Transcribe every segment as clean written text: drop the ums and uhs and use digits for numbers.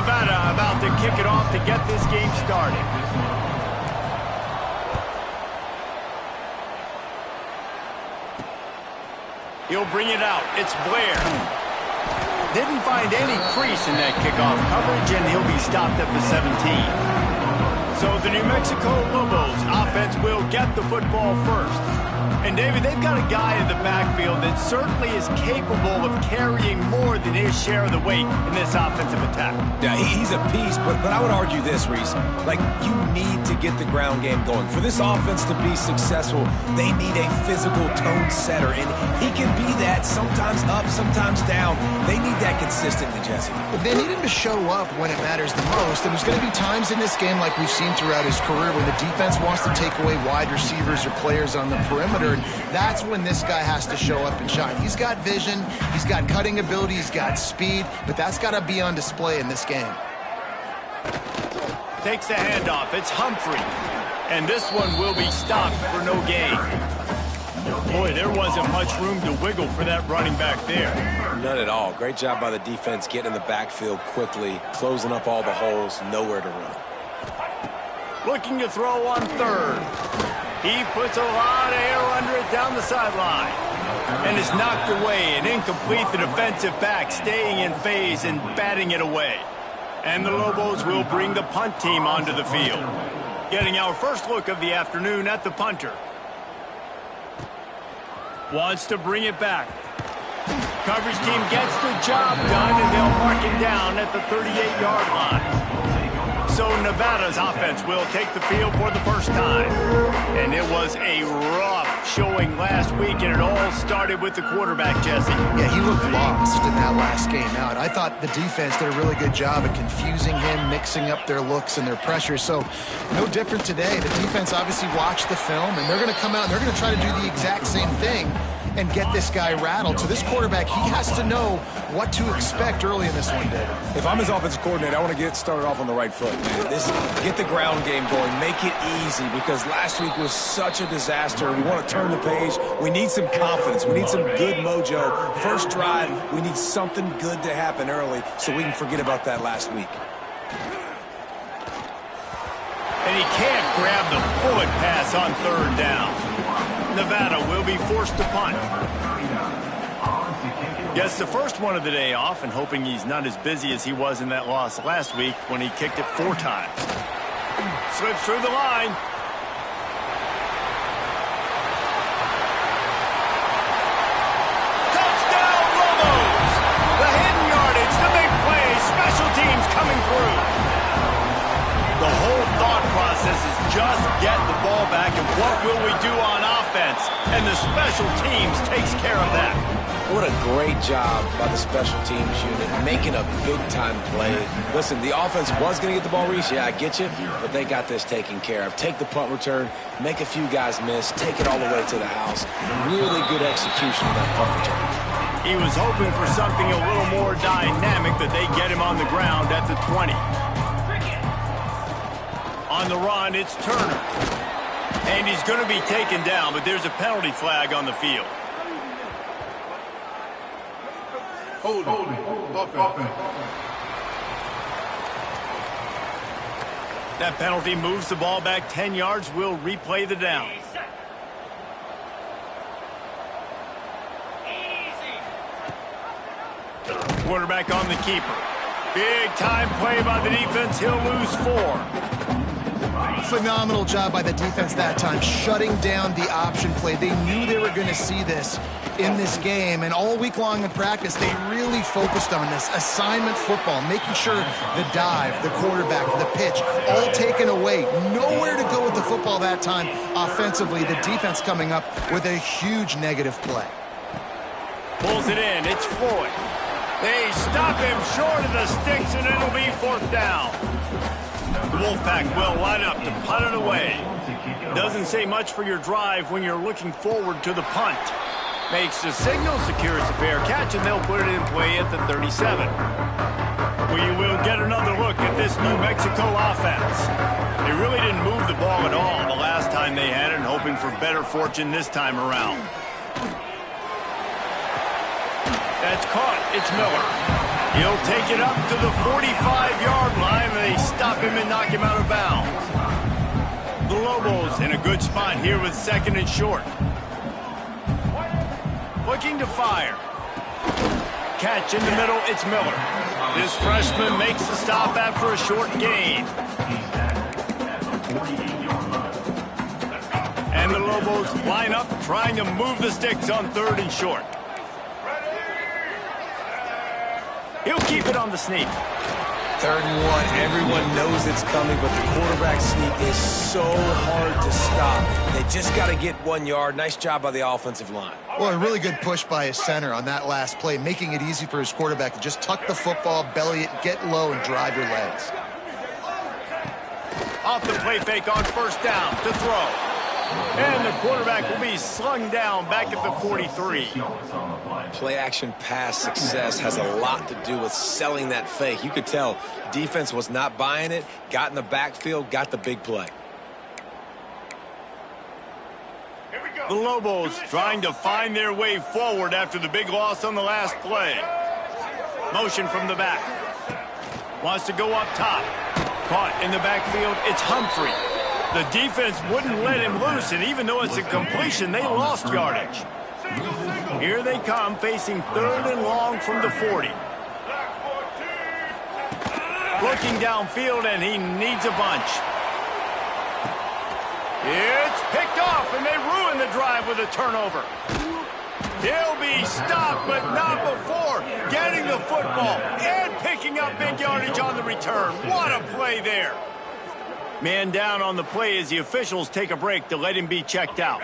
Nevada about to kick it off to get this game started. He'll bring it out. It's Blair. Didn't find any crease in that kickoff coverage, and he'll be stopped at the 17. So the New Mexico Lobos offense will get the football first. And, David, they've got a guy in the backfield that certainly is capable of carrying more than his share of the weight in this offensive attack. Yeah, he's a piece, but I would argue this, Reese. Like, you need to get the ground game going. For this offense to be successful, they need a physical tone setter, and he can be that, sometimes up, sometimes down. They need that consistently, Jesse. But they need him to show up when it matters the most, and there's going to be times in this game, like we've seen throughout his career, when the defense wants to take away wide receivers or players on the perimeter. That's when this guy has to show up and shine. He's got vision, he's got cutting ability, he's got speed, but that's got to be on display in this game. Takes the handoff. It's Humphrey. And this one will be stopped for no gain. Boy, there wasn't much room to wiggle for that running back there. None at all. Great job by the defense getting in the backfield quickly, closing up all the holes, nowhere to run. Looking to throw on third. He puts a lot of air under it down the sideline. And is knocked away and incomplete. The defensive back staying in phase and batting it away. And the Lobos will bring the punt team onto the field. Getting our first look of the afternoon at the punter. Wants to bring it back. Coverage team gets the job done, and they'll mark him down at the 38-yard line. So Nevada's offense will take the field for the first time. And it was a rough showing last week, and it all started with the quarterback, Jesse. Yeah, he looked lost in that last game out. I thought the defense did a really good job of confusing him, mixing up their looks and their pressure. So no different today. The defense obviously watched the film, and they're going to come out and they're going to try to do the exact same thing and get this guy rattled. So this quarterback, he has to know what to expect early in this one, David. If I'm his offensive coordinator, I want to get started off on the right foot, man. Get the ground game going. Make it easy, because last week was such a disaster. We want to turn the page. We need some confidence. We need some good mojo. First drive, we need something good to happen early so we can forget about that last week. And he can't grab the bullet pass on third down. Nevada will be forced to punt. Gets the first one of the day off, and hoping he's not as busy as he was in that loss last week when he kicked it 4 times. Slips through the line. Touchdown, Lobos! The hidden yardage, the big play, special teams coming through. The whole thought process is just get the ball back, and what will we do on offense? And the special teams takes care of that. What a great job by the special teams unit, making a big-time play. Listen, the offense was going to get the ball, Reese. Yeah, I get you, but they got this taken care of. Take the punt return, make a few guys miss, take it all the way to the house. Really good execution of that punt return. He was hoping for something a little more dynamic, that they get him on the ground at the 20. On the run, it's Turner. And he's going to be taken down, but there's a penalty flag on the field. That penalty moves the ball back 10 yards. We'll replay the down. Quarterback on the keeper. Big time play by the defense. He'll lose 4. Phenomenal job by the defense that time, shutting down the option play. They knew they were going to see this in this game, and all week long in practice, they really focused on this assignment football, making sure the dive, the quarterback, the pitch, all taken away. Nowhere to go with the football that time offensively. The defense coming up with a huge negative play. Pulls it in. It's Floyd. They stop him short of the sticks, and it'll be 4th down. The Wolfpack will line up to punt it away. Doesn't say much for your drive when you're looking forward to the punt. Makes the signal, secures the fair catch, and they'll put it in play at the 37. We will get another look at this New Mexico offense. They really didn't move the ball at all the last time they had it, and hoping for better fortune this time around. That's caught. It's Miller. He'll take it up to the 45-yard line, and they stop him and knock him out of bounds. The Lobos in a good spot here with 2nd and short. Looking to fire. Catch in the middle, it's Miller. This freshman makes the stop after a short gain. And the Lobos line up, trying to move the sticks on 3rd and short. He'll keep it on the sneak. 3rd and 1, everyone knows it's coming, but the quarterback sneak is so hard to stop. They just got to get 1 yard. Nice job by the offensive line. Well, a really good push by his center on that last play, making it easy for his quarterback to just tuck the football, belly it, get low, and drive your legs. Off the play fake on 1st down to throw. And the quarterback will be slung down back at the 43. Play-action pass success has a lot to do with selling that fake. You could tell defense was not buying it, got in the backfield, got the big play. The Lobos trying to find their way forward after the big loss on the last play. Motion from the back. Wants to go up top. Caught in the backfield, it's Humphrey. The defense wouldn't let him loose, and even though it's a completion, they lost yardage. Here they come, facing 3rd and long from the 40. Looking downfield, and he needs a bunch. It's picked off, and they ruin the drive with a turnover. He'll be stopped, but not before getting the football and picking up big yardage on the return. What a play there. Man down on the play as the officials take a break to let him be checked out.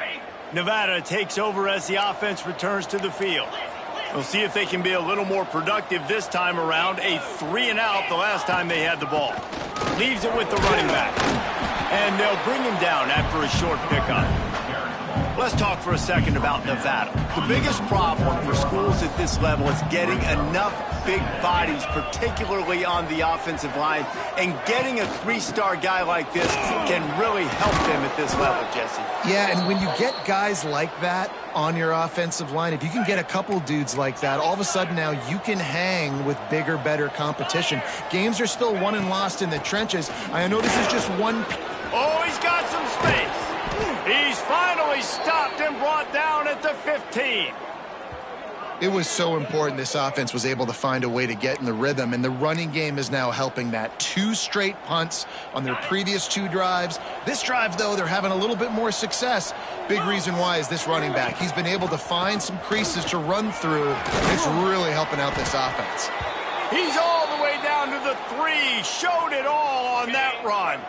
Nevada takes over as the offense returns to the field. We'll see if they can be a little more productive this time around. A 3-and-out the last time they had the ball. Leaves it with the running back. And they'll bring him down after a short pickup. Let's talk for a second about Nevada. The biggest problem for schools at this level is getting enough big bodies, particularly on the offensive line, and getting a 3-star guy like this can really help them at this level, Jesse. Yeah, and when you get guys like that on your offensive line, if you can get a couple dudes like that, all of a sudden now you can hang with bigger, better competition. Games are still won and lost in the trenches. I know this is just one. Oh, he's got some space. He's finally stopped and brought down at the 15. It was so important this offense was able to find a way to get in the rhythm, and the running game is now helping that. 2 straight punts on their previous 2 drives. This drive, though, they're having a little bit more success. Big reason why is this running back. He's been able to find some creases to run through. It's really helping out this offense. He's all the way down to the 3. Showed it all on that run.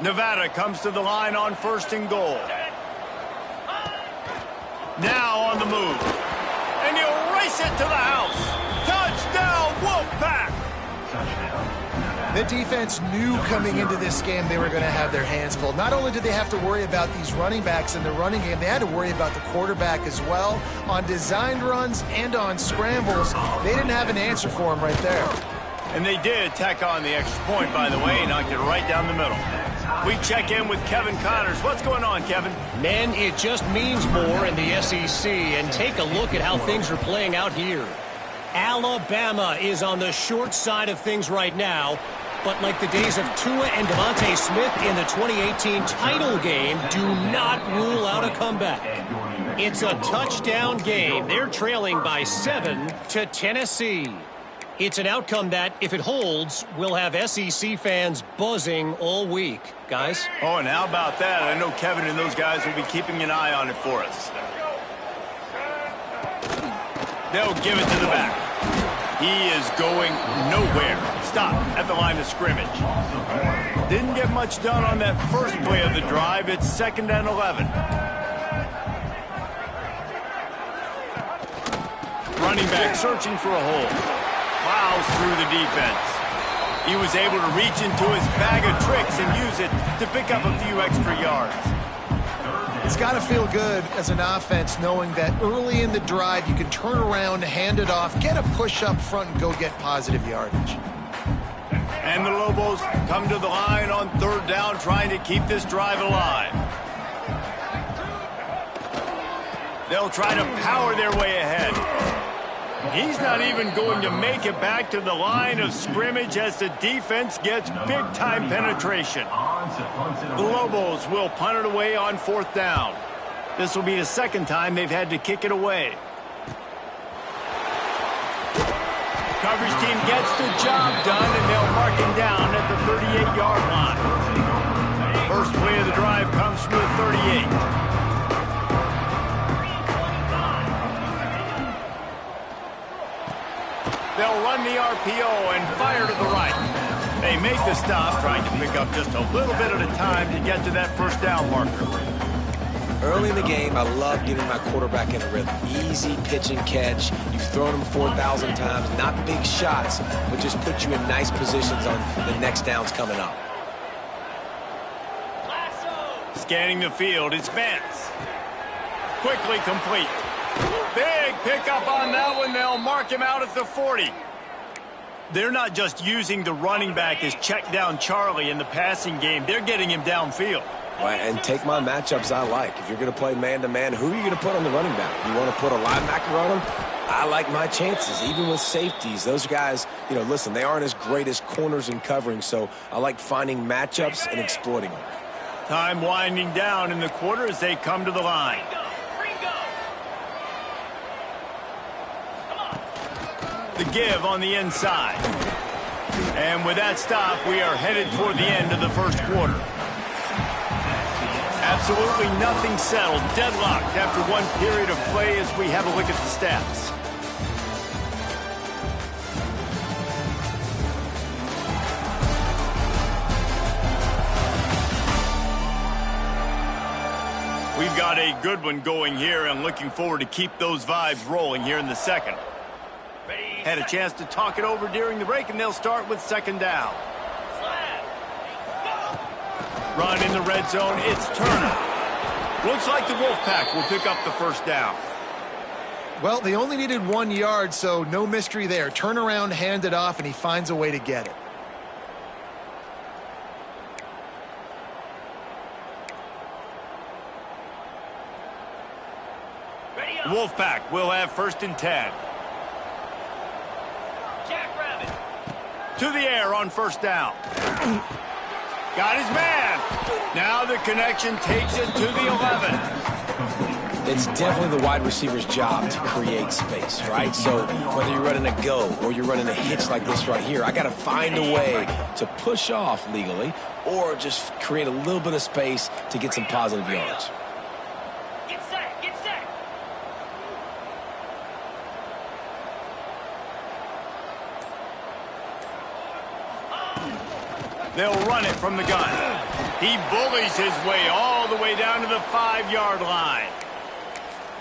Nevada comes to the line on 1st and goal. Now on the move. And he'll race it to the house. Touchdown, Wolfpack! The defense knew coming into this game they were going to have their hands full. Not only did they have to worry about these running backs in the running game, they had to worry about the quarterback as well. On designed runs and on scrambles, they didn't have an answer for him right there. And they did tack on the extra point, by the way, knocked it right down the middle. We check in with Kevin Connors. What's going on, Kevin? Man, it just means more in the SEC, and take a look at how things are playing out here. Alabama is on the short side of things right now, but like the days of Tua and Devontae Smith in the 2018 title game, do not rule out a comeback. It's a touchdown game. They're trailing by 7 to Tennessee. It's an outcome that, if it holds, will have SEC fans buzzing all week. Guys? Oh, and how about that? I know Kevin and those guys will be keeping an eye on it for us. They'll give it to the back. He is going nowhere. Stop at the line of scrimmage. Didn't get much done on that first play of the drive. It's 2nd and 11. Running back searching for a hole. Plows through the defense. He was able to reach into his bag of tricks and use it to pick up a few extra yards. It's got to feel good as an offense knowing that early in the drive you can turn around, hand it off, get a push up front, and go get positive yardage. And the Lobos come to the line on 3rd down, trying to keep this drive alive. They'll try to power their way ahead. He's not even going to make it back to the line of scrimmage as the defense gets big-time penetration. The Lobos will punt it away on 4th down. This will be the second time they've had to kick it away. Coverage team gets the job done, and they'll mark him down at the 38-yard line. First play of the drive comes from the 38. They'll run the RPO and fire to the right. They make the stop, trying to pick up just a little bit at a time to get to that first down marker. Early in the game, I love getting my quarterback in a rhythm. Easy pitch and catch. You've thrown him 4,000 times. Not big shots, but just put you in nice positions on the next downs coming up. Scanning the field, it's Vance. Quickly complete. Big pickup on that one. They'll mark him out at the 40. They're not just using the running back as check down Charlie in the passing game. They're getting him downfield. Right, and take my matchups I like. If you're going to play man-to-man, who are you going to put on the running back? You want to put a linebacker on him? I like my chances, even with safeties. Those guys, you know, listen, they aren't as great as corners in covering, so I like finding matchups and exploiting them. Time winding down in the quarter as they come to the line. The give on the inside. And with that stop, we are headed toward the end of the first quarter. Absolutely nothing settled. Deadlocked after one period of play as we have a look at the stats. We've got a good one going here and looking forward to keep those vibes rolling here in the second. Had a chance to talk it over during the break, and they'll start with 2nd down. Run in the red zone, it's Turner. Looks like the Wolfpack will pick up the first down. Well, they only needed 1 yard, so no mystery there. Turn around, hand it off, and he finds a way to get it. The Wolfpack will have 1st and 10. To the air on 1st down. Got his man. Now the connection takes it to the 11. It's definitely the wide receiver's job to create space, right? So whether you're running a go or you're running a hitch like this right here, I got to find a way to push off legally or just create a little bit of space to get some positive yards. Get set, get set. They'll run it from the gun. He bullies his way all the way down to the 5-yard line.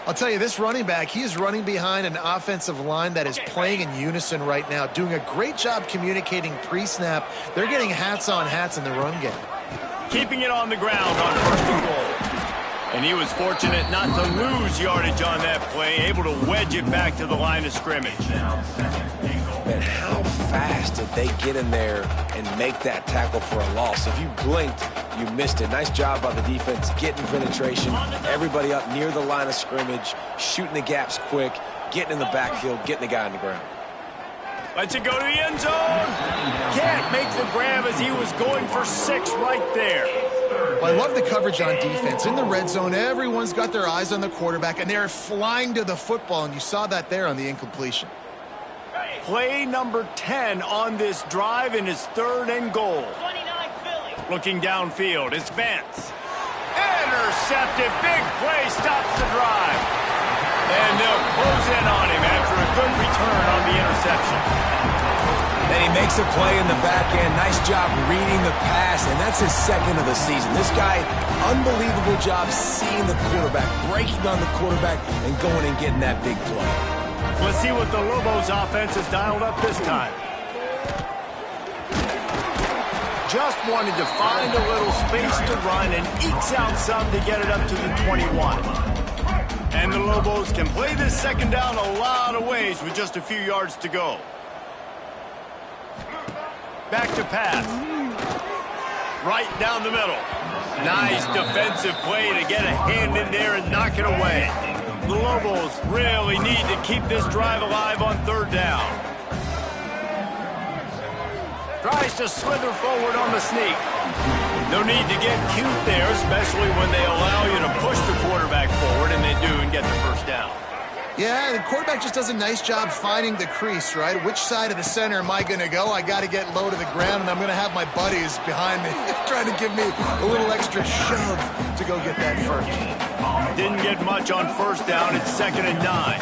I'll tell you, this running back, he is running behind an offensive line that is playing in unison right now, doing a great job communicating pre-snap. They're getting hats on hats in the run game. Keeping it on the ground on 1st and goal. And he was fortunate not to lose yardage on that play, able to wedge it back to the line of scrimmage. Man, how fast did they get in there and make that tackle for a loss? If you blinked, you missed it. Nice job by the defense, getting penetration, everybody up near the line of scrimmage, shooting the gaps quick, getting in the backfield, getting the guy on the ground. Lets it go to the end zone. Can't make the grab as he was going for 6 right there. Well, I love the coverage on defense. In the red zone, everyone's got their eyes on the quarterback, and they're flying to the football, and you saw that there on the incompletion. Play number 10 on this drive, and it's 3rd and goal. 29 Philly. Looking downfield, it's Vance. Intercepted, big play, stops the drive. And they'll close in on him after a good return on the interception. Then he makes a play in the back end. Nice job reading the pass, and that's his 2nd of the season. This guy, unbelievable job seeing the quarterback, breaking on the quarterback, and going and getting that big play. Let's see what the Lobos offense has dialed up this time. Just wanted to find a little space to run and ekes out some to get it up to the 21. And the Lobos can play this 2nd down a lot of ways with just a few yards to go. Back to pass. Right down the middle. Nice defensive play to get a hand in there and knock it away. The Lobos really need to keep this drive alive on third down. Tries to slither forward on the sneak. No need to get cute there, especially when they allow you to push the quarterback forward, and they do, and get the first down. Yeah, the quarterback just does a nice job finding the crease, right? Which side of the center am I going to go? I got to get low to the ground, and I'm going to have my buddies behind me trying to give me a little extra shove to go get that first. Didn't get much on first down. It's 2nd and 9.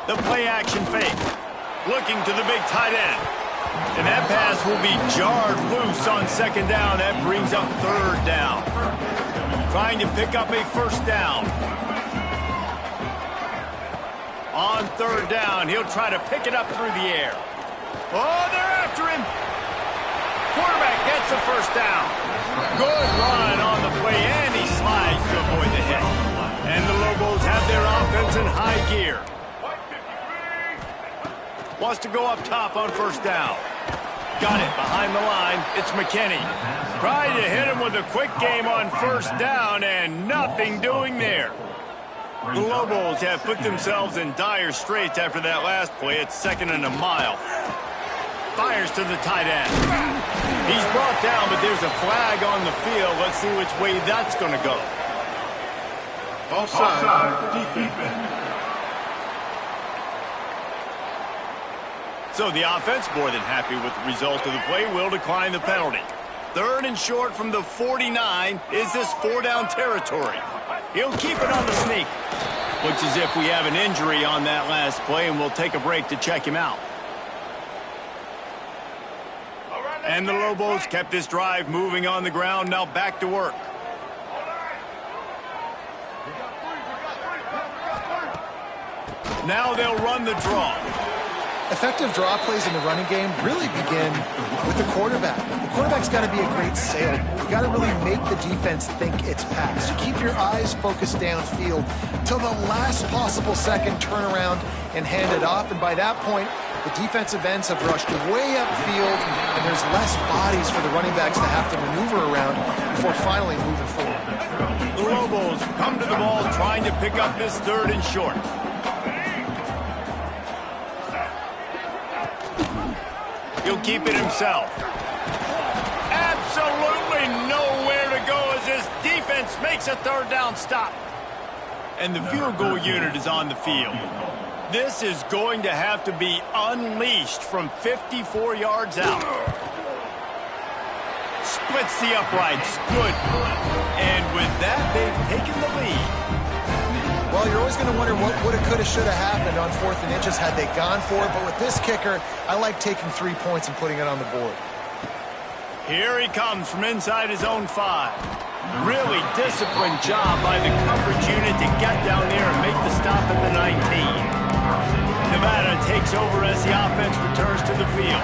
The play action fake. Looking to the big tight end. And that pass will be jarred loose on 2nd down. That brings up 3rd down. Trying to pick up a first down. On 3rd down, he'll try to pick it up through the air. Oh, they're after him. Quarterback gets the first down. Good run on the play, and he slides to avoid the hit. And the Lobos have their offense in high gear. Wants to go up top on first down. Got it behind the line. It's McKinney. Tried to hit him with a quick game on first down, and nothing doing there. The Lobos have put themselves in dire straits after that last play. It's 2nd and a mile. Fires to the tight end. He's brought down, but there's a flag on the field. Let's see which way that's going to go. Offside, defense. So the offense, more than happy with the result of the play, will decline the penalty. 3rd and short from the 49. Is this 4-down territory? He'll keep it on the sneak. Looks as if we have an injury on that last play, and we'll take a break to check him out. And the Lobos kept this drive moving on the ground. Now back to work. Now they'll run the draw. Effective draw plays in the running game really begin with the quarterback. The quarterback's got to be a great sailor. You got to really make the defense think it's pass. You keep your eyes focused downfield till the last possible second, turn around and hand it off. And by that point, the defensive ends have rushed way upfield, and there's less bodies for the running backs to have to maneuver around before finally moving forward. The Lobos come to the ball trying to pick up this 3rd and short. He'll keep it himself. Absolutely nowhere to go as this defense makes a 3rd down stop. And the field goal unit is on the field. This is going to have to be unleashed from 54 yards out. Splits the uprights. Good. And with that, they've taken the lead. Well, you're always going to wonder what woulda, coulda, shoulda happened on 4th and inches had they gone for it. But with this kicker, I like taking 3 points and putting it on the board. Here he comes from inside his own 5. Really disciplined job by the coverage unit to get down there and make the stop at the 19. Nevada takes over as the offense returns to the field.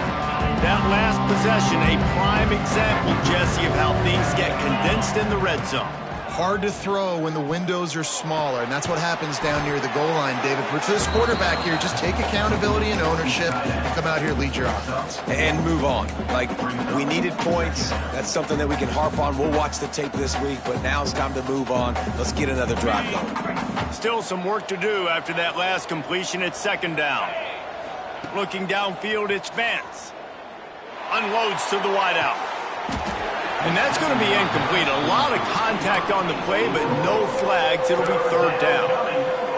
That last possession, a prime example, Jesse, of how things get condensed in the red zone. Hard to throw when the windows are smaller, and that's what happens down near the goal line, David. But for this quarterback here, just take accountability and ownership and come out here and lead your offense. And move on. Like, we needed points. That's something that we can harp on. We'll watch the tape this week, but now it's time to move on. Let's get another drive going. Still some work to do after that last completion. It's 2nd down. Looking downfield, it's Vance. Unloads to the wideout. And that's going to be incomplete. A lot of contact on the play, but no flags. It'll be 3rd down.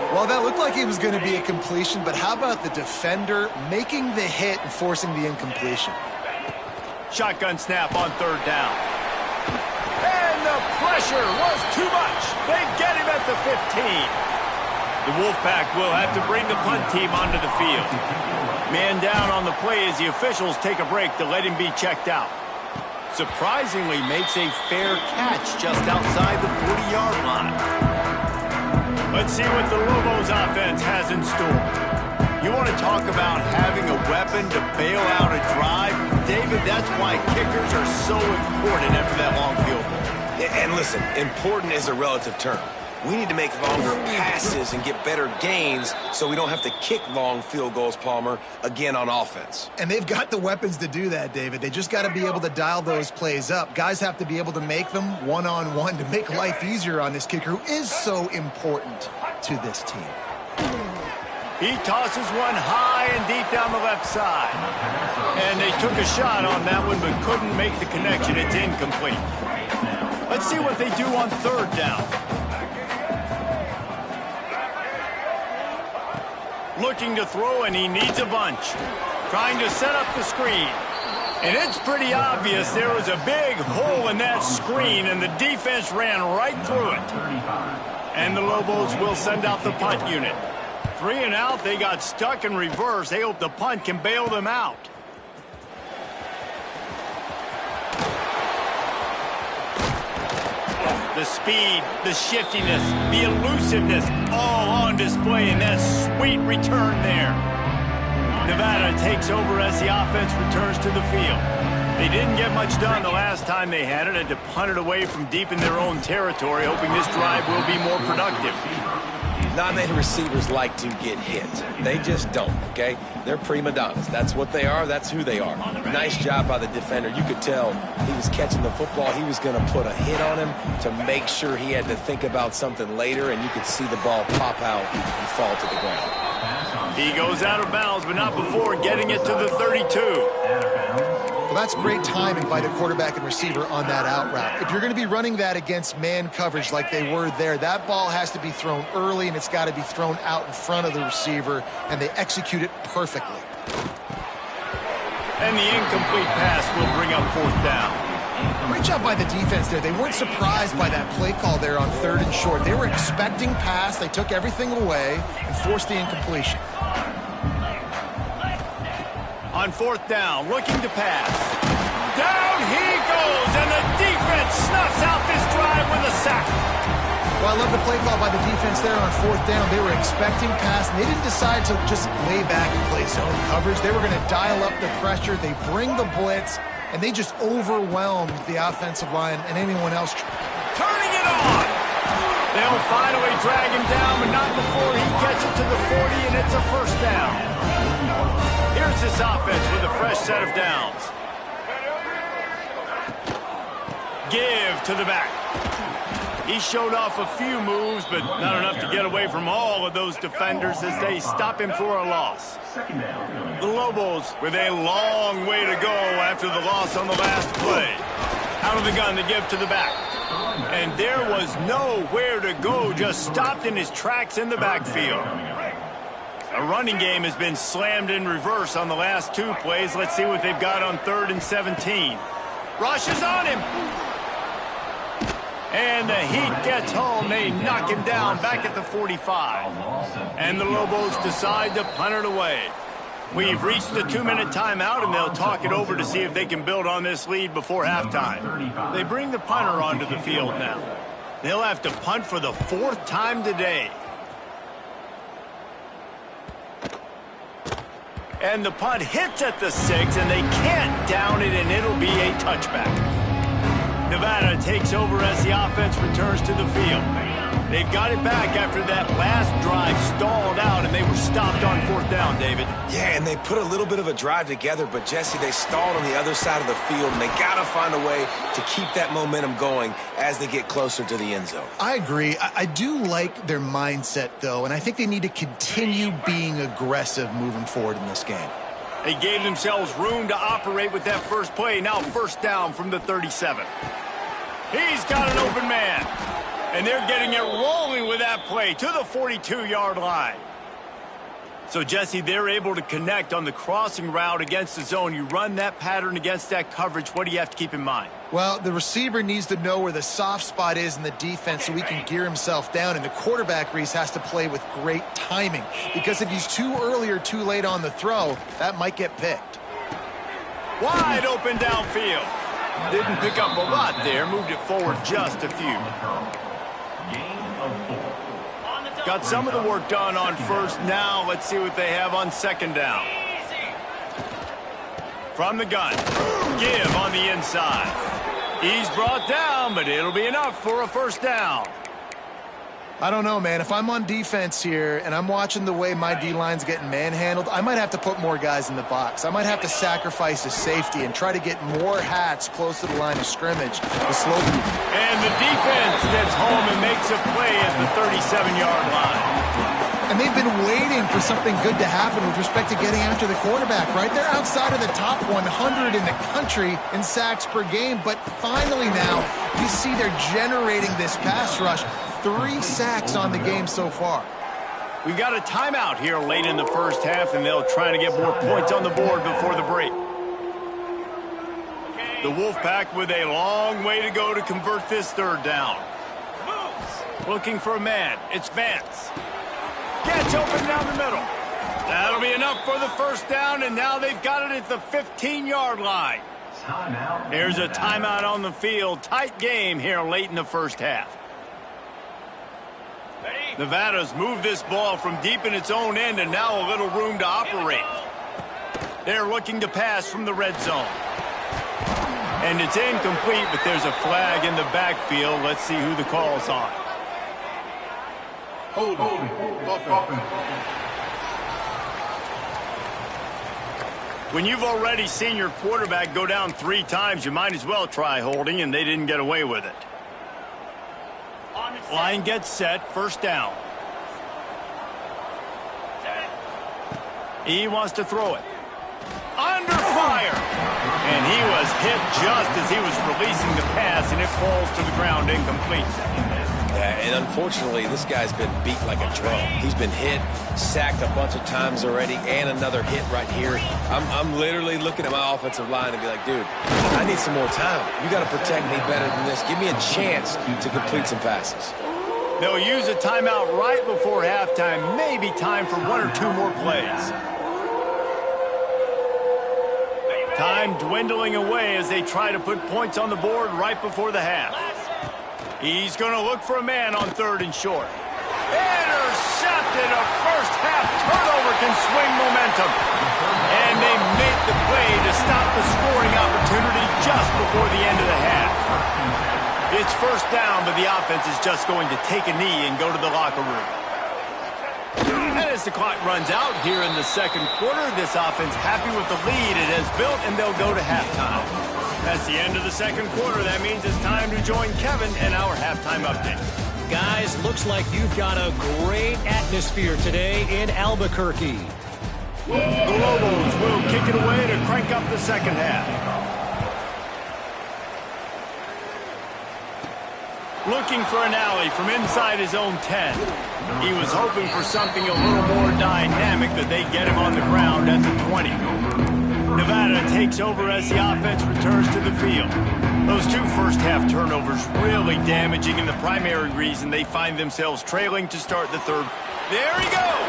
Well, that looked like it was going to be a completion, but how about the defender making the hit and forcing the incompletion? Shotgun snap on 3rd down. And the pressure was too much. They get him at the 15. The Wolfpack will have to bring the punt team onto the field. Man down on the play as the officials take a break to let him be checked out. Surprisingly makes a fair catch just outside the 40-yard line. Let's see what the Lobos offense has in store. You want to talk about having a weapon to bail out a drive? David, that's why kickers are so important after that long field goal. And listen, important is a relative term. We need to make longer passes and get better gains so we don't have to kick long field goals, Palmer, again on offense. And they've got the weapons to do that, David. They just got to be able to dial those plays up. Guys have to be able to make them one-on-one to make life easier on this kicker who is so important to this team. He tosses one high and deep down the left side. And they took a shot on that one but couldn't make the connection. It's incomplete. Let's see what they do on third down. Looking to throw, and he needs a bunch. Trying to set up the screen. And it's pretty obvious there was a big hole in that screen, and the defense ran right through it. And the Lobos will send out the punt unit. 3 and out, they got stuck in reverse. They hope the punt can bail them out. The speed, the shiftiness, the elusiveness, all on display in that sweet return there. Nevada takes over as the offense returns to the field. They didn't get much done the last time they had it, and to punt it away from deep in their own territory, hoping this drive will be more productive. Not many receivers like to get hit. They just don't, okay? They're prima donnas. That's what they are. That's who they are. Nice job by the defender. You could tell he was catching the football. He was going to put a hit on him to make sure he had to think about something later, and you could see the ball pop out and fall to the ground. He goes out of bounds, but not before getting it to the 32. Well, that's great timing by the quarterback and receiver on that out route. If you're going to be running that against man coverage like they were there, that ball has to be thrown early, and it's got to be thrown out in front of the receiver, and they execute it perfectly. And the incomplete pass will bring up fourth down. Great job by the defense there. They weren't surprised by that play call there on 3rd and short. They were expecting pass. They took everything away and forced the incompletion. On 4th down, looking to pass. Down he goes, and the defense snuffs out this drive with a sack. Well, I love the play call by the defense there on 4th down. They were expecting pass, and they didn't decide to just lay back and play zone coverage. They were going to dial up the pressure. They bring the blitz, and they just overwhelmed the offensive line and anyone else. Turning it on. They'll finally drag him down, but not before he gets it to the 40, and it's a first down. Here's this offense with a fresh set of downs. Give to the back. He showed off a few moves, but not enough to get away from all of those defenders as they stop him for a loss. The Lobos with a long way to go after the loss on the last play. Out of the gun to give to the back. And there was nowhere to go, just stopped in his tracks in the backfield. A running game has been slammed in reverse on the last 2 plays. Let's see what they've got on 3rd and 17. Rush is on him. And the heat gets home. They knock him down back at the 45. And the Lobos decide to punt it away. We've reached the 2-minute timeout, and they'll talk it over to see if they can build on this lead before halftime. They bring the punter onto the field now. They'll have to punt for the 4th time today. And the punt hits at the 6, and they can't down it, and it'll be a touchback. Nevada takes over as the offense returns to the field. They've got it back after that last drive stalled out, and they were stopped on 4th down, David. Yeah, and they put a little bit of a drive together, but, Jesse, they stalled on the other side of the field, and they got to find a way to keep that momentum going as they get closer to the end zone. I agree. I do like their mindset, though, and I think they need to continue being aggressive moving forward in this game. They gave themselves room to operate with that first play. Now 1st down from the 37. He's got an open man. And they're getting it rolling with that play to the 42-yard line. So, Jesse, they're able to connect on the crossing route against the zone. You run that pattern against that coverage. What do you have to keep in mind? Well, the receiver needs to know where the soft spot is in the defense so he can gear himself down. And the quarterback, Reese, has to play with great timing. Because if he's too early or too late on the throw, that might get picked. Wide open downfield. Didn't pick up a lot there. Moved it forward just a few. Got some of the work done on 1st. Now let's see what they have on 2nd down. From the gun. Give on the inside. He's brought down, but it'll be enough for a 1st down. I don't know, man. If I'm on defense here and I'm watching the way my D-line's getting manhandled, I might have to put more guys in the box. I might have to sacrifice a safety and try to get more hats close to the line of scrimmage to slow people. And the defense gets home and makes a play at the 37-yard line. And they've been waiting for something good to happen with respect to getting after the quarterback, right? They're outside of the top 100 in the country in sacks per game, but finally now you see they're generating this pass rush. 3 sacks on the game so far. We got a timeout here late in the first half, and they'll try to get more points on the board before the break. The Wolfpack with a long way to go to convert this third down. Looking for a man. It's Vance. Gets open down the middle. That'll be enough for the first down, and now they've got it at the 15-yard line. There's a timeout on the field. Tight game here late in the first half. Nevada's moved this ball from deep in its own end, and now a little room to operate. They're looking to pass from the red zone. And it's incomplete, but there's a flag in the backfield. Let's see who the call's on. When you've already seen your quarterback go down 3 times, you might as well try holding, and they didn't get away with it. Line gets set, first down. He wants to throw it. Under fire! And he was hit just as he was releasing the pass, and it falls to the ground incomplete. And unfortunately, this guy's been beat like a drum. He's been hit, sacked a bunch of times already, and another hit right here. I'm literally looking at my offensive line and be like, dude, I need some more time. You got to protect me better than this. Give me a chance to complete some passes. They'll use a timeout right before halftime. Maybe time for 1 or 2 more plays. Time dwindling away as they try to put points on the board right before the half. He's going to look for a man on 3rd and short. Intercepted. A first half turnover can swing momentum. And they make the play to stop the scoring opportunity just before the end of the half. It's first down, but the offense is just going to take a knee and go to the locker room. And as the clock runs out here in the second quarter, this offense happy with the lead it has built, and they'll go to halftime. That's the end of the second quarter. That means it's time to join Kevin in our halftime update. Guys, looks like you've got a great atmosphere today in Albuquerque. The Lobos will kick it away to crank up the second half. Looking for an alley from inside his own 10. He was hoping for something a little more dynamic, but they get him on the ground at the 20. Nevada takes over as the offense returns to the field. Those 2 first-half turnovers really damaging, and the primary reason they find themselves trailing to start the third. There he goes!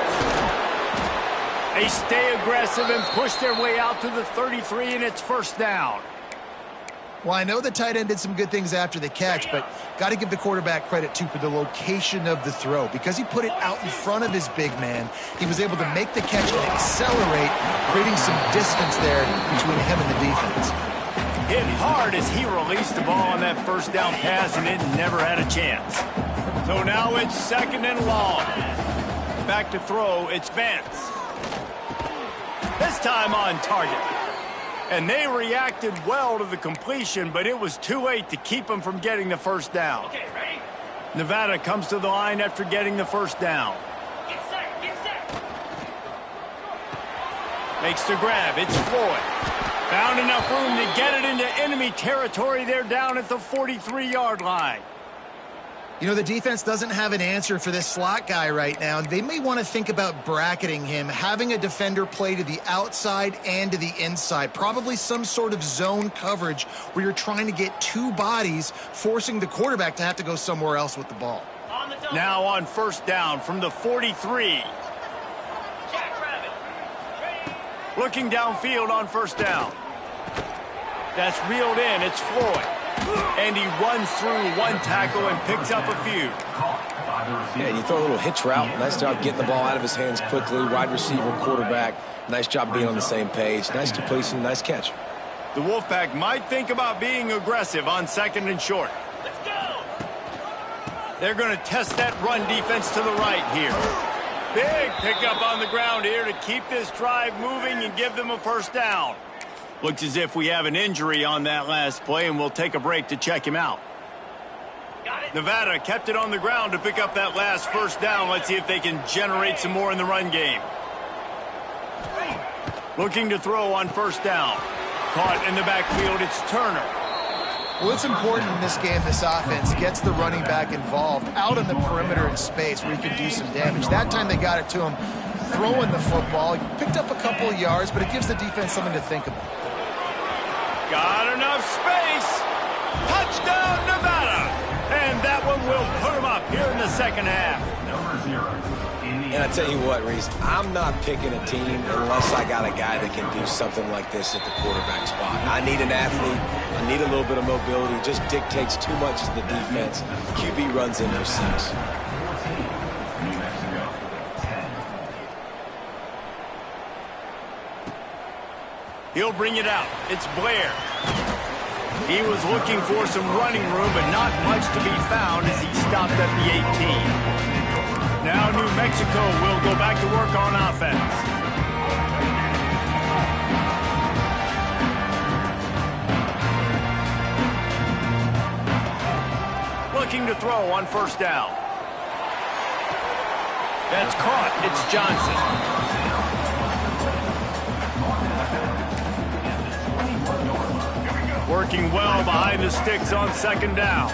They stay aggressive and push their way out to the 33, and it's first down. Well, I know the tight end did some good things after the catch, but got to give the quarterback credit, too, for the location of the throw. Because he put it out in front of his big man, he was able to make the catch and accelerate, creating some distance there between him and the defense. Hit hard as he released the ball on that first down pass, and it never had a chance. So now it's 2nd and long. Back to throw, it's Vance. This time on target. And they reacted well to the completion, but it was too late to keep them from getting the first down. Okay, ready? Nevada comes to the line after getting the first down. Get set, get set. Makes the grab, it's Floyd. Found enough room to get it into enemy territory. They're down at the 43-yard line. You know, the defense doesn't have an answer for this slot guy right now. They may want to think about bracketing him, having a defender play to the outside and to the inside. Probably some sort of zone coverage where you're trying to get 2 bodies, forcing the quarterback to have to go somewhere else with the ball. On the double. Now on first down from the 43. Jackrabbit. Ready? Looking downfield on first down. That's reeled in. It's Floyd. And he runs through 1 tackle and picks up a few. Yeah, you throw a little hitch route. Nice job getting the ball out of his hands quickly. Wide receiver, quarterback. Nice job being on the same page. Nice completion, nice catch. The Wolfpack might think about being aggressive on 2nd and short. Let's go. They're going to test that run defense to the right here. Big pickup on the ground here to keep this drive moving and give them a first down. Looks as if we have an injury on that last play, and we'll take a break to check him out. Nevada kept it on the ground to pick up that last first down. Let's see if they can generate some more in the run game. Looking to throw on first down. Caught in the backfield, it's Turner. Well, it's important in this game, this offense gets the running back involved out on the perimeter in space where he can do some damage. That time they got it to him throwing the football. He picked up a couple of yards, but it gives the defense something to think about. Got enough space. Touchdown, Nevada. And that one will put him up here in the second half. Number 0. And I tell you what, Reese, I'm not picking a team unless I got a guy that can do something like this at the quarterback spot. I need an athlete. I need a little bit of mobility. Just dictates too much to the defense. QB runs in for 6. 14, New Mexico, 10. He'll bring it out. It's Blair. He was looking for some running room, but not much to be found as he stopped at the 18. Now New Mexico will go back to work on offense. Looking to throw on first down. That's caught. It's Johnson. Working well behind the sticks on second down.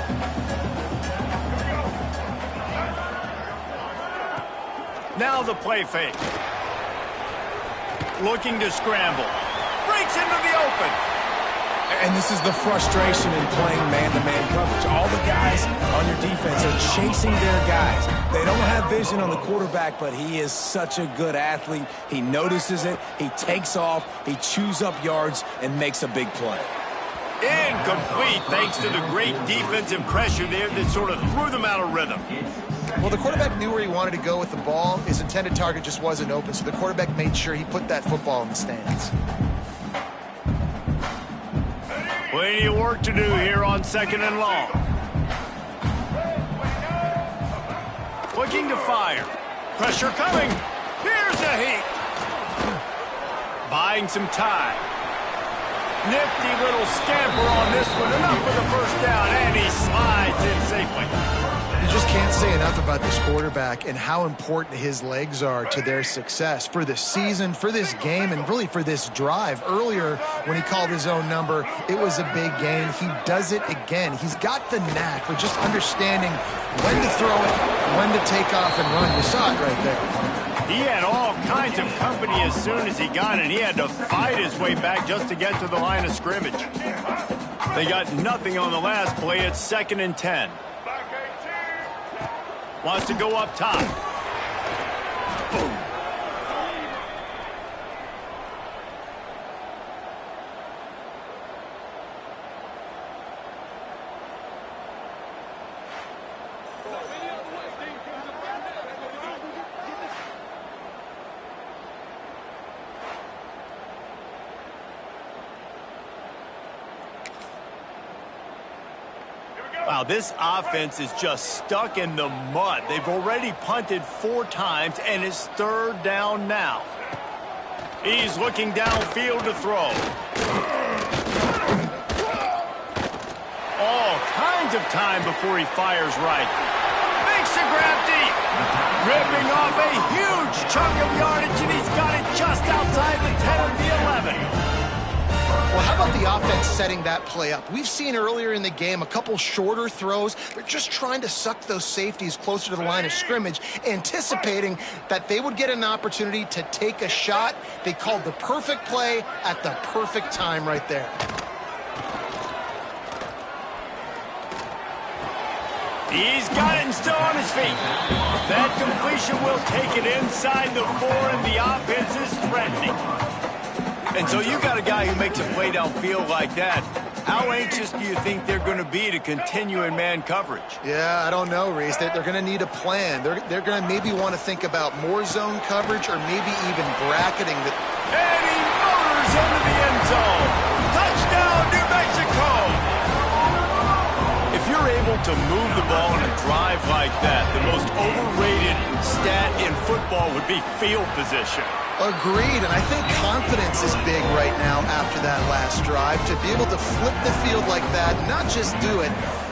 Now the play fake. Looking to scramble. Breaks into the open. And this is the frustration in playing man-to-man coverage. All the guys on your defense are chasing their guys. They don't have vision on the quarterback, but he is such a good athlete. He notices it, he takes off, he chews up yards, and makes a big play. Incomplete thanks to the great defensive pressure there that sort of threw them out of rhythm. Well, the quarterback knew where he wanted to go with the ball. His intended target just wasn't open, so the quarterback made sure he put that football in the stands. Plenty of work to do here on second and long. Looking to fire. Pressure coming. Here's a heat. Buying some time. Nifty little scamper on this one. Enough for the first down, and he slides in safely. You just can't say enough about this quarterback and how important his legs are to their success for this season, for this game, and really for this drive. Earlier, when he called his own number, it was a big gain. He does it again. He's got the knack for just understanding when to throw it, when to take off and run. You saw it right there. He had all kinds of company as soon as he got it. He had to fight his way back just to get to the line of scrimmage. They got nothing on the last play. It's 2nd and 10. Wants to go up top. Boom. Wow, this offense is just stuck in the mud. They've already punted 4 times, and it's 3rd down now. He's looking downfield to throw. All kinds of time before he fires right. Makes a grab deep. Ripping off a huge chunk of yardage, and he's got it just outside the 10 of the 11. Well, how about the offense setting that play up? We've seen earlier in the game a couple shorter throws. They're just trying to suck those safeties closer to the line of scrimmage, anticipating that they would get an opportunity to take a shot. They called the perfect play at the perfect time right there. He's got it and still on his feet. That completion will take it inside the 4, and the offense is threatening. And so you got a guy who makes a play downfield like that. How anxious do you think they're going to be to continue in man coverage? Yeah, I don't know, Reese. They're going to need a plan. They're going to maybe want to think about more zone coverage or maybe even bracketing. And he motors into the end zone. Touchdown, New Mexico! If you're able difficult to move the ball on a drive like that. The most overrated stat in football would be field position. Agreed, and I think confidence is big right now after that last drive. To be able to flip the field like that, not just do it,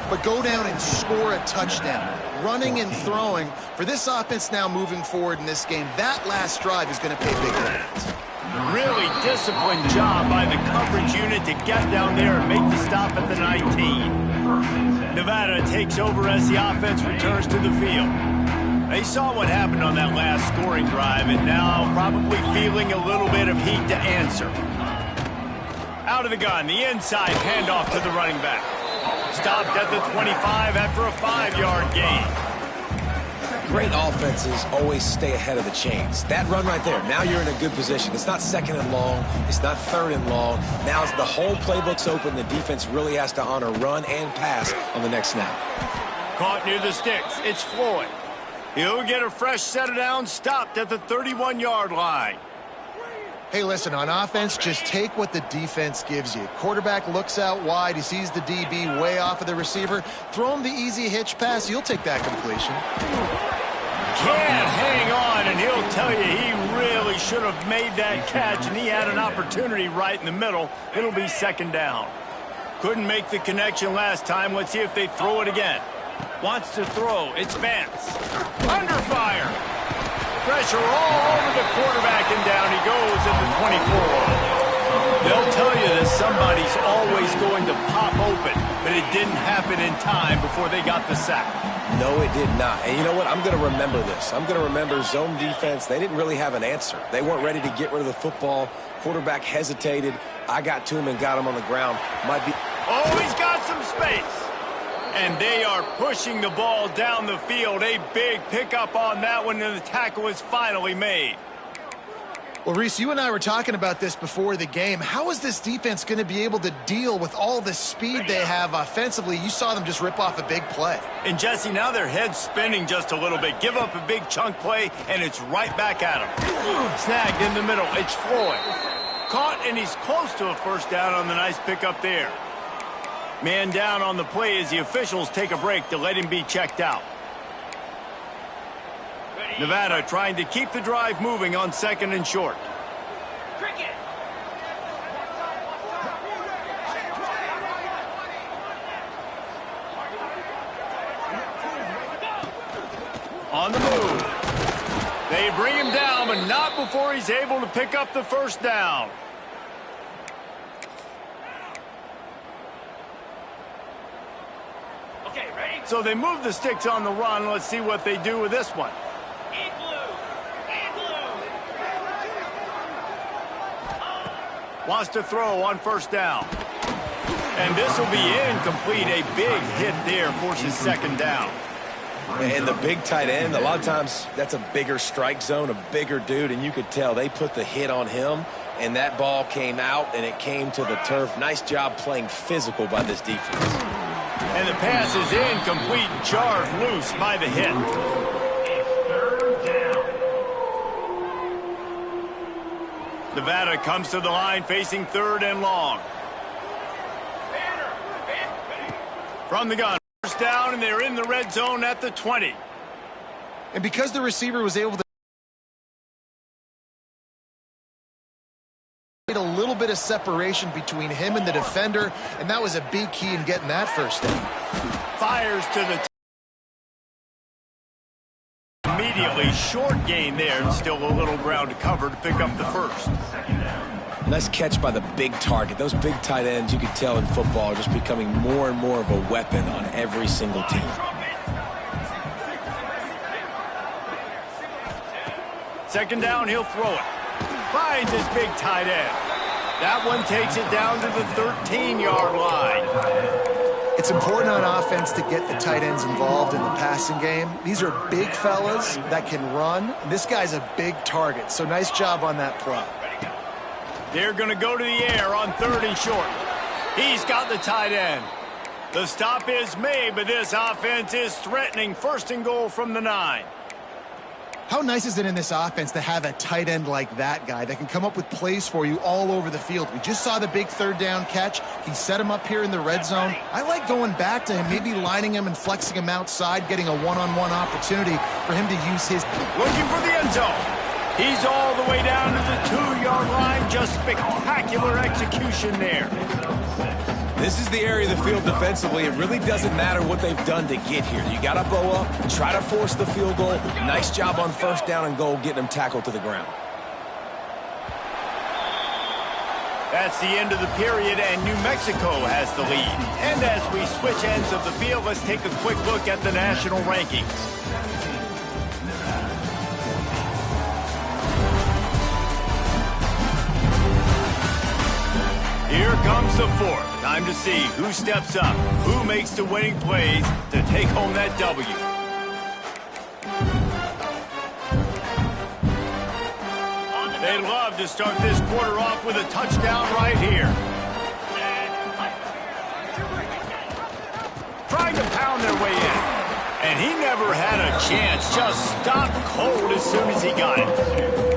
but go down and score a touchdown. Running and throwing. For this offense now moving forward in this game, that last drive is going to pay big dividends. Really disciplined job by the coverage unit to get down there and make the stop at the 19. Nevada takes over as the offense returns to the field. They saw what happened on that last scoring drive and now probably feeling a little bit of heat to answer. Out of the gun, the inside handoff to the running back. Stopped at the 25 after a 5-yard gain. Great offenses always stay ahead of the chains. That run right there, now you're in a good position. It's not second and long. It's not third and long. Now the whole playbook's open. The defense really has to honor run and pass on the next snap. Caught near the sticks. It's Floyd. He'll get a fresh set of downs, stopped at the 31-yard line. Hey, listen, on offense, just take what the defense gives you. Quarterback looks out wide. He sees the DB way off of the receiver. Throw him the easy hitch pass. You'll take that completion. Can't hang on, and he'll tell you he really should have made that catch, and he had an opportunity right in the middle. It'll be second down. Couldn't make the connection last time. Let's see if they throw it again. Wants to throw. It's Vance. Under fire. Pressure all over the quarterback, and down he goes at the 24. They'll tell you that somebody's always going to pop open, but it didn't happen in time before they got the sack. No, it did not. And you know what? I'm going to remember this. I'm going to remember zone defense. They didn't really have an answer. They weren't ready to get rid of the football. Quarterback hesitated. I got to him and got him on the ground. Might be... Oh, he's got some space. And they are pushing the ball down the field. A big pickup on that one, and the tackle is finally made. Well, Reese, you and I were talking about this before the game. How is this defense going to be able to deal with all the speed they have offensively? You saw them just rip off a big play. And, Jesse, now their head's spinning just a little bit. Give up a big chunk play, and it's right back at them. Snagged in the middle. It's Floyd. Caught, and he's close to a first down on the nice pickup there. Man down on the play as the officials take a break to let him be checked out. Nevada trying to keep the drive moving on second and short. Cricket. On the move. They bring him down, but not before he's able to pick up the first down. Okay, ready? So they move the sticks on the run. Let's see what they do with this one. In blue. In blue. Wants to throw on first down. And this will be incomplete. A big hit there forces second down. And the big tight end, a lot of times that's a bigger strike zone, a bigger dude, and you could tell they put the hit on him, and that ball came out, and it came to the turf. Nice job playing physical by this defense. And the pass is incomplete, jarred loose by the hit. Nevada comes to the line facing third and long. From the gun, first down, and they're in the red zone at the 20. And because the receiver was able to a little bit of separation between him and the defender, and that was a big key in getting that first down. Fires to the immediately short gain there, and still a little ground to cover to pick up the first. Nice catch by the big target. Those big tight ends, you can tell in football, are just becoming more and more of a weapon on every single team. Second down, he'll throw it. Finds his big tight end. That one takes it down to the 13-yard line. It's important on offense to get the tight ends involved in the passing game. These are big fellas that can run. This guy's a big target, so nice job on that play. They're going to go to the air on third and short. He's got the tight end. The stop is made, but this offense is threatening first and goal from the 9. How nice is it in this offense to have a tight end like that guy that can come up with plays for you all over the field? We just saw the big third down catch. He set him up here in the red zone. I like going back to him, maybe lining him and flexing him outside, getting a one-on-one opportunity for him to use his... Looking for the end zone. He's all the way down to the 2-yard line. Just spectacular execution there. This is the area of the field defensively. It really doesn't matter what they've done to get here. You got to bow up, try to force the field goal. Nice job on first down and goal, getting them tackled to the ground. That's the end of the period, and New Mexico has the lead. And as we switch ends of the field, let's take a quick look at the national rankings. Here comes the fourth. Time to see who steps up, who makes the winning plays to take home that W. They'd love to start this quarter off with a touchdown right here. Trying to pound their way in. And he never had a chance. Just stopped cold as soon as he got it.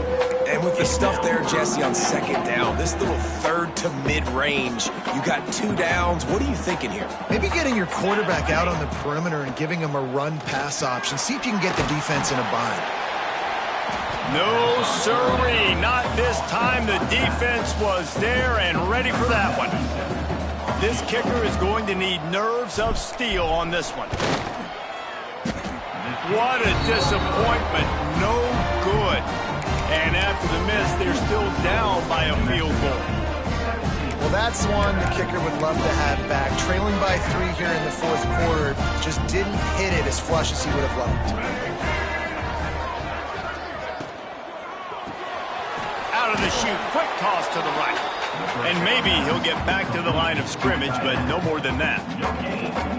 And with the stuff there, Jesse, on second down, this little third to mid-range, you got 2 downs. What are you thinking here? Maybe getting your quarterback out on the perimeter and giving him a run-pass option. See if you can get the defense in a bind. No, sirree. Not this time. The defense was there and ready for that one. This kicker is going to need nerves of steel on this one. What a disappointment. No good. And after the miss, they're still down by a field goal. Well, that's one the kicker would love to have back. Trailing by 3 here in the fourth quarter, just didn't hit it as flush as he would have liked. Out of the chute, quick toss to the right. And maybe he'll get back to the line of scrimmage, but no more than that.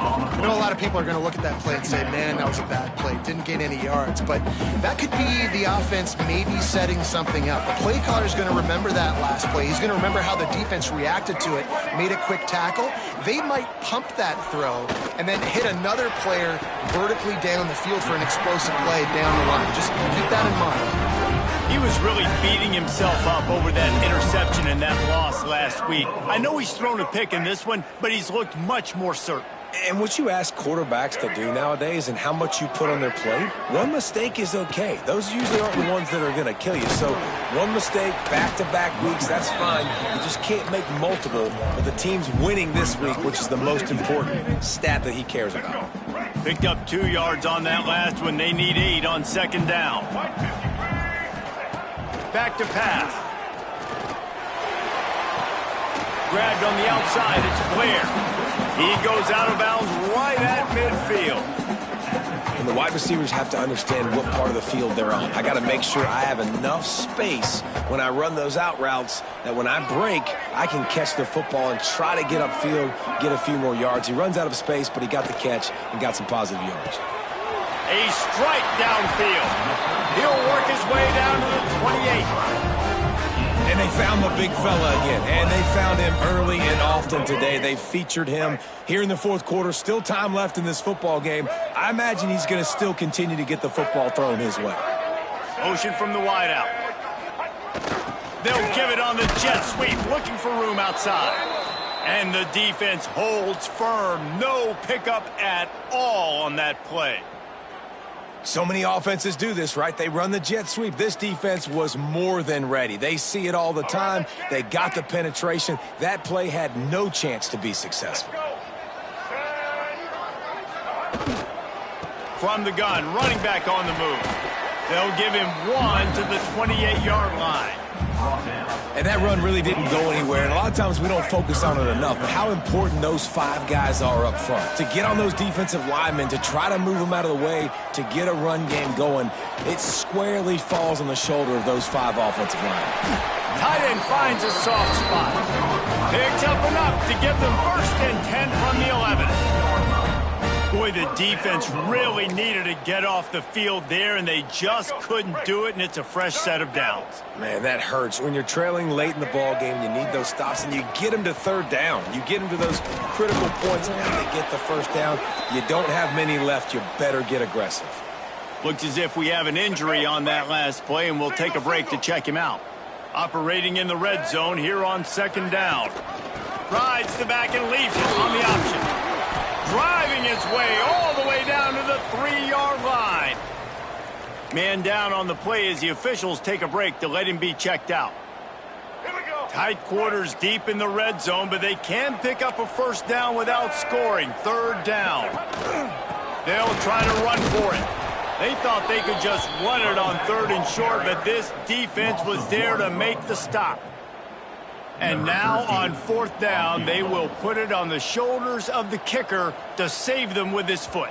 I know a lot of people are going to look at that play and say, man, that was a bad play. Didn't gain any yards. But that could be the offense maybe setting something up. The play caller is going to remember that last play. He's going to remember how the defense reacted to it, made a quick tackle. They might pump that throw and then hit another player vertically down the field for an explosive play down the line. Just keep that in mind. He was really beating himself up over that interception and that loss last week. I know he's thrown a pick in this one, but he's looked much more certain. And what you ask quarterbacks to do nowadays and how much you put on their plate, one mistake is okay. Those usually aren't the ones that are going to kill you. So one mistake, back-to-back weeks, that's fine. You just can't make multiple. But the team's winning this week, which is the most important stat that he cares about. Picked up 2 yards on that last one. They need 8 on second down. Back to pass. Grabbed on the outside. It's Blair. He goes out of bounds right at midfield. And the wide receivers have to understand what part of the field they're on. I got to make sure I have enough space when I run those out routes that when I break, I can catch the football and try to get upfield, get a few more yards. He runs out of space, but he got the catch and got some positive yards. A strike downfield. He'll work his way down to the 28. And they found the big fella again. And they found him early and often today. They featured him here in the fourth quarter. Still time left in this football game. I imagine he's going to still continue to get the football thrown his way. Motion from the wideout. They'll give it on the jet sweep, looking for room outside. And the defense holds firm. No pickup at all on that play. So many offenses do this, right? They run the jet sweep. This defense was more than ready. They see it all the time. They got the penetration. That play had no chance to be successful. From the gun, running back on the move. They'll give him 1 to the 28-yard line. And that run really didn't go anywhere. And a lot of times we don't focus on it enough. But how important those 5 guys are up front. To get on those defensive linemen, to try to move them out of the way, to get a run game going, it squarely falls on the shoulder of those 5 offensive linemen. Tight end finds a soft spot. Picks up enough to give them 1st and 10 from the 11. Boy, the defense really needed to get off the field there, and they just couldn't do it, and it's a fresh set of downs. Man, that hurts. When you're trailing late in the ball game, you need those stops, and you get them to 3rd down. You get them to those critical points, and they get the 1st down. You don't have many left. You better get aggressive. Looks as if we have an injury on that last play, and we'll take a break to check him out. Operating in the red zone here on second down. Rides the back and leaves it on the option. Driving his way all the way down to the 3-yard line. Man down on the play as the officials take a break to let him be checked out. Tight quarters deep in the red zone, but they can pick up a first down without scoring. Third down. They'll try to run for it. They thought they could just run it on third and short, but this defense was there to make the stop. And now on fourth down, they will put it on the shoulders of the kicker to save them with his foot.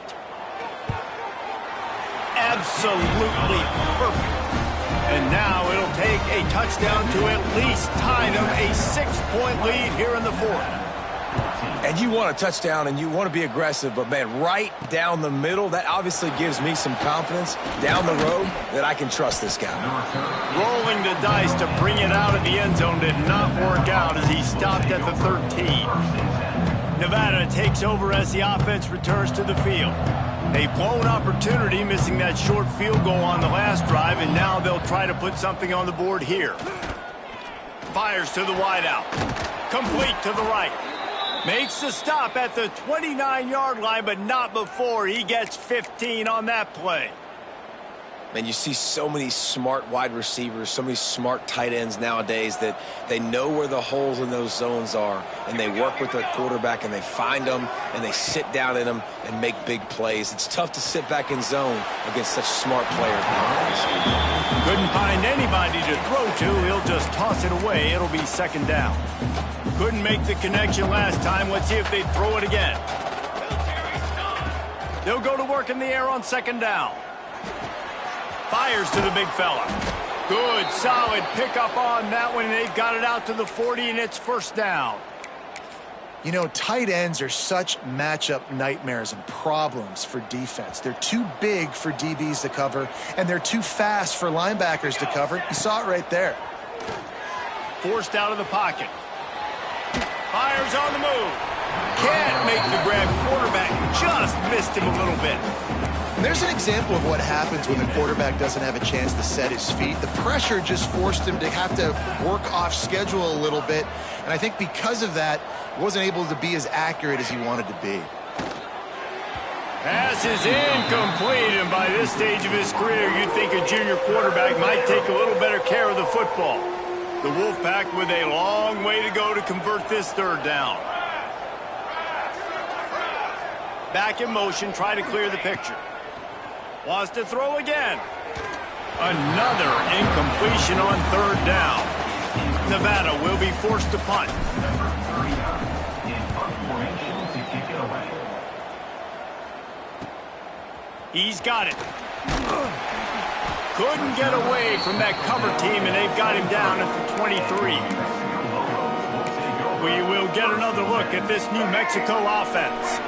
Absolutely perfect. And now it'll take a touchdown to at least tie them a 6-point lead here in the fourth. And you want a touchdown and you want to be aggressive, but, man, right down the middle, that obviously gives me some confidence down the road that I can trust this guy. Rolling the dice to bring it out of the end zone did not work out as he stopped at the 13. Nevada takes over as the offense returns to the field. A blown opportunity, missing that short field goal on the last drive, and now they'll try to put something on the board here. Fires to the wideout. Complete to the right. Makes the stop at the 29-yard line, but not before he gets 15 on that play. Man, you see so many smart wide receivers, so many smart tight ends nowadays that they know where the holes in those zones are, and they work with their quarterback, and they find them, and they sit down in them and make big plays. It's tough to sit back in zone against such smart players nowadays. Couldn't find anybody to throw to. He'll just toss it away. It'll be second down. Couldn't make the connection last time. Let's see if they throw it again. They'll go to work in the air on second down. Fires to the big fella. Good, solid pickup on that one. They've got it out to the 40, and it's first down. You know, tight ends are such matchup nightmares and problems for defense. They're too big for DBs to cover, and they're too fast for linebackers to cover. You saw it right there. Forced out of the pocket. Fires on the move. Can't make the grab. Quarterback just missed him a little bit. And there's an example of what happens when the quarterback doesn't have a chance to set his feet. The pressure just forced him to have to work off schedule a little bit. And I think because of that, he wasn't able to be as accurate as he wanted to be. Pass is incomplete, and by this stage of his career, you'd think a junior quarterback might take a little better care of the football. The Wolfpack with a long way to go to convert this third down. Back in motion, try to clear the picture. Wants to throw again. Another incompletion on third down. Nevada will be forced to punt. He's got it. Couldn't get away from that cover team, and they've got him down at the 23. We will get another look at this New Mexico offense.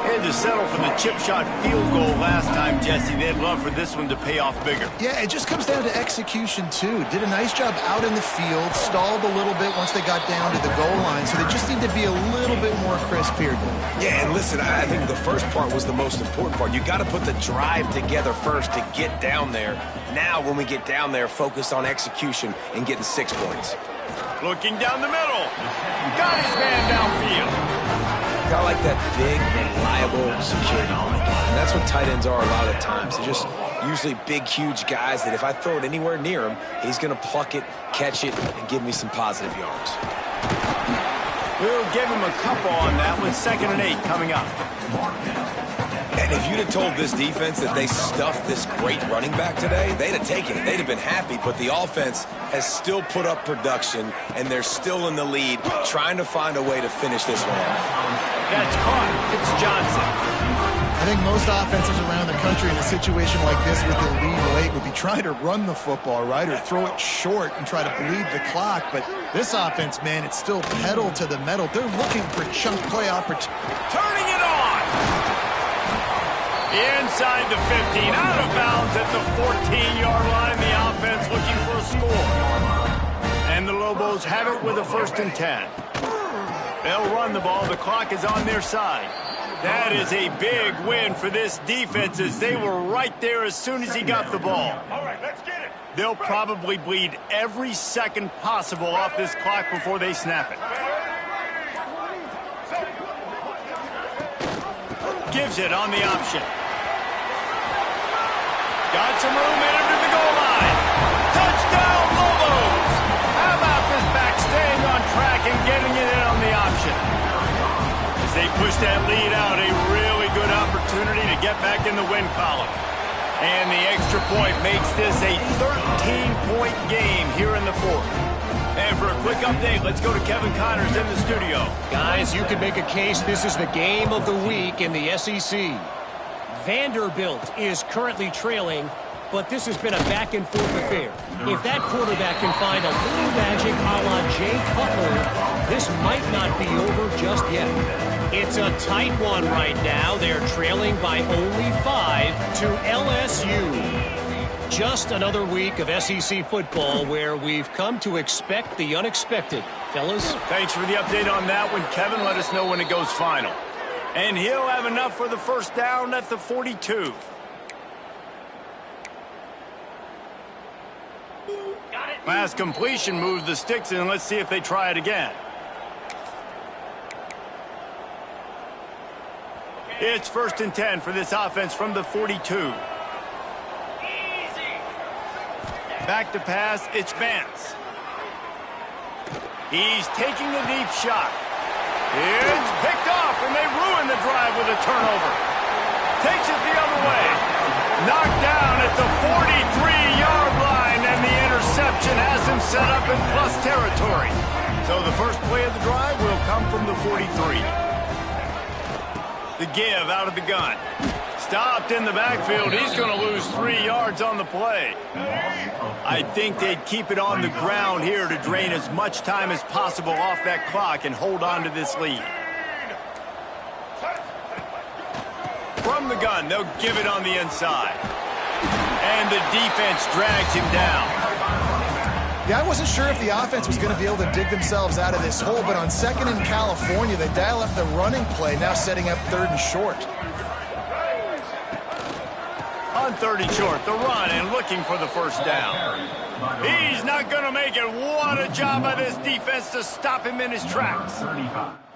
They had to settle for the chip shot field goal last time, Jesse. They'd love for this one to pay off bigger. Yeah, it just comes down to execution, too. Did a nice job out in the field, stalled a little bit once they got down to the goal line, so they just need to be a little bit more crisp here. Yeah, and listen, I think the first part was the most important part. You got to put the drive together first to get down there. Now, when we get down there, focus on execution and getting 6 points. Looking down the middle. Got his man downfield. I like that big, reliable security blanket. And that's what tight ends are a lot of the times. They're just usually big, huge guys that if I throw it anywhere near him, he's going to pluck it, catch it, and give me some positive yards. We'll give him a couple on that with 2nd and 8 coming up. And if you'd have told this defense that they stuffed this great running back today, they'd have taken it. They'd have been happy, but the offense has still put up production, and they're still in the lead, trying to find a way to finish this one off. That's caught. It's Johnson. I think most offenses around the country in a situation like this with the lead late would be trying to run the football, right, or throw it short and try to bleed the clock. But this offense, man, it's still pedal to the metal. They're looking for chunk play opportunities. Turning it on. Inside the 15, out of bounds at the 14-yard line. The offense looking for a score. And the Lobos have it with a 1st and 10. They'll run the ball. The clock is on their side. That is a big win for this defense as they were right there as soon as he got the ball. All right, let's get it. They'll probably bleed every second possible off this clock before they snap it. Gives it on the option. Got some room in under the goal line. Touchdown, Lobos! How about this back staying on track and getting it in on the option? As they push that lead out, a really good opportunity to get back in the win column. And the extra point makes this a 13-point game here in the fourth. And for a quick update, let's go to Kevin Connors in the studio. Guys, you could make a case this is the game of the week in the SEC. Vanderbilt is currently trailing, but this has been a back-and-forth affair. If that quarterback can find a little magic a la Jay Cutler, this might not be over just yet. It's a tight one right now. They're trailing by only 5 to LSU. Just another week of SEC football where we've come to expect the unexpected. Fellas? Thanks for the update on that one, Kevin. Let us know when it goes final. And he'll have enough for the first down at the 42. Last completion moves the sticks in. Let's see if they try it again. It's 1st and 10 for this offense from the 42. Back to pass, it's Vance. He's taking the deep shot. It's picked off, and they ruin the drive with a turnover. Takes it the other way. Knocked down at the 43-yard line, and the interception has him set up in plus territory. So the first play of the drive will come from the 43. The give out of the gun. Stopped in the backfield. He's going to lose 3 yards on the play. I think they'd keep it on the ground here to drain as much time as possible off that clock and hold on to this lead. From the gun, they'll give it on the inside. And the defense drags him down. Yeah, I wasn't sure if the offense was going to be able to dig themselves out of this hole, but on 2nd in California, they dial up the running play, now setting up 3rd and short. On 3rd and short, the run and looking for the first down. He's not going to make it. What a job by this defense to stop him in his tracks.